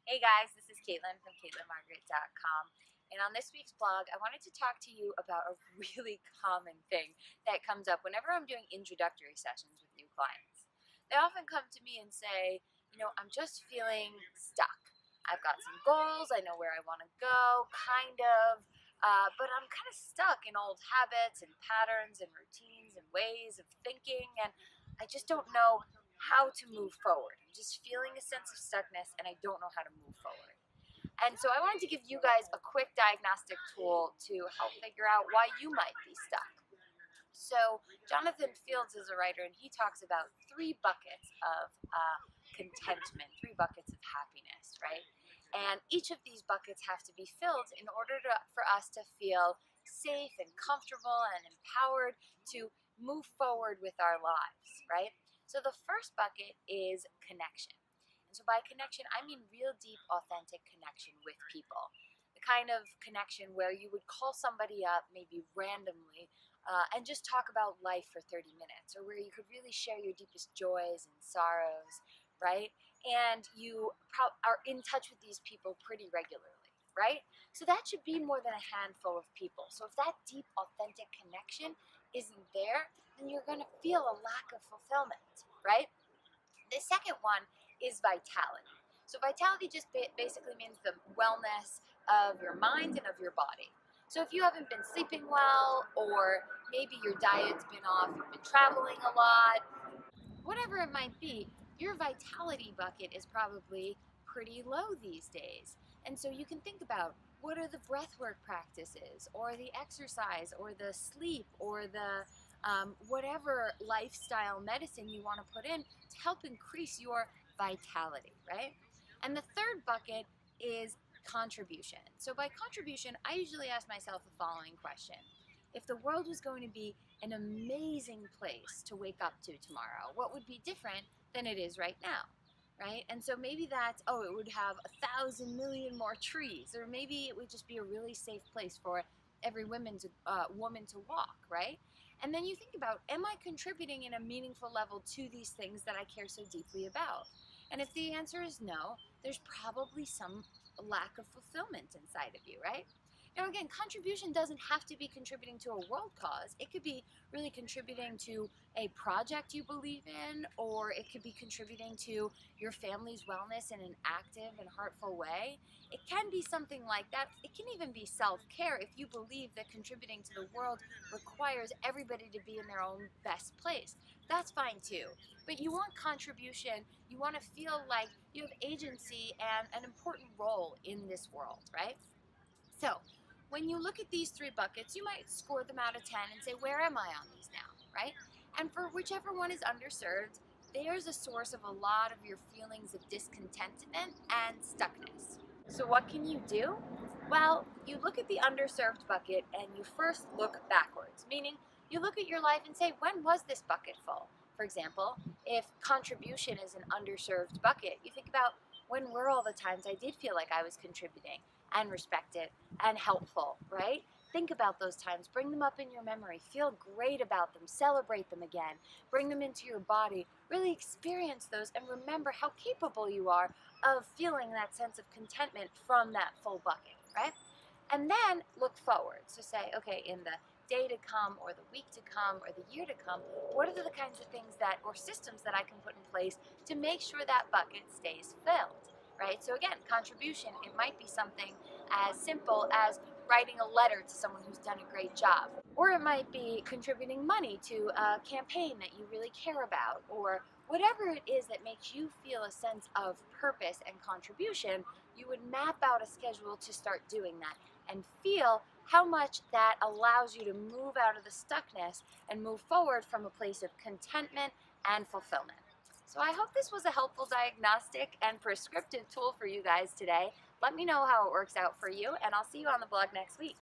Hey guys, this is Caitlin from CaitlinMargaret.com. And on this week's blog, I wanted to talk to you about a really common thing that comes up whenever I'm doing introductory sessions with new clients. They often come to me and say, I'm just feeling stuck. I've got some goals, I know where I want to go, but I'm kind of stuck in old habits and patterns and routines and ways of thinking, and I just don't know how to move forward. I'm just feeling a sense of stuckness and I don't know how to move forward. And so I wanted to give you guys a quick diagnostic tool to help figure out why you might be stuck. So Jonathan Fields is a writer and he talks about three buckets of contentment, three buckets of happiness, right? And each of these buckets have to be filled in order for us to feel safe and comfortable and empowered to move forward with our lives, right? So the first bucket is connection. And so by connection, I mean real deep, authentic connection with people. The kind of connection where you would call somebody up maybe randomly and just talk about life for 30 minutes, or where you could really share your deepest joys and sorrows, right? And you are in touch with these people pretty regularly, right? So that should be more than a handful of people. So if that deep, authentic connection isn't there, then you're going to feel a lack of fulfillment, right? The second one is vitality. So vitality just basically means the wellness of your mind and of your body. So if you haven't been sleeping well, or maybe your diet's been off, you've been traveling a lot, whatever it might be, your vitality bucket is probably pretty low these days. And so you can think about, what are the breathwork practices, or the exercise, or the sleep, or the whatever lifestyle medicine you want to put in to help increase your vitality, right? And the third bucket is contribution. So by contribution, I usually ask myself the following question: if the world was going to be an amazing place to wake up to tomorrow, what would be different than it is right now? Right? And so maybe that's, it would have 1,000 million more trees, or maybe it would just be a really safe place for every woman to walk, right? And then you think about, am I contributing in a meaningful level to these things that I care so deeply about? And if the answer is no, there's probably some lack of fulfillment inside of you, right? Now, again, contribution doesn't have to be contributing to a world cause. It could be really contributing to a project you believe in, or it could be contributing to your family's wellness in an active and heartful way. It can be something like that. It can even be self-care if you believe that contributing to the world requires everybody to be in their own best place. That's fine too. But you want contribution, you want to feel like you have agency and an important role in this world, right? So, when you look at these three buckets, you might score them out of 10 and say, where am I on these now, right? And for whichever one is underserved, there's a source of a lot of your feelings of discontentment and stuckness. So what can you do? Well, you look at the underserved bucket and you first look backwards, meaning you look at your life and say, when was this bucket full? For example, if contribution is an underserved bucket, you think about, when were all the times I did feel like I was contributing and respected and helpful, right? Think about those times, bring them up in your memory, feel great about them, celebrate them again, bring them into your body, really experience those, and remember how capable you are of feeling that sense of contentment from that full bucket, right? And then look forward. So say, okay, in the day to come, or the week to come, or the year to come, what are the kinds of things that, or systems that I can put in place to make sure that bucket stays filled, right? So again, contribution, it might be something as simple as writing a letter to someone who's done a great job. Or it might be contributing money to a campaign that you really care about, or whatever it is that makes you feel a sense of purpose and contribution. You would map out a schedule to start doing that and feel how much that allows you to move out of the stuckness and move forward from a place of contentment and fulfillment. So I hope this was a helpful diagnostic and prescriptive tool for you guys today. Let me know how it works out for you, and I'll see you on the blog next week.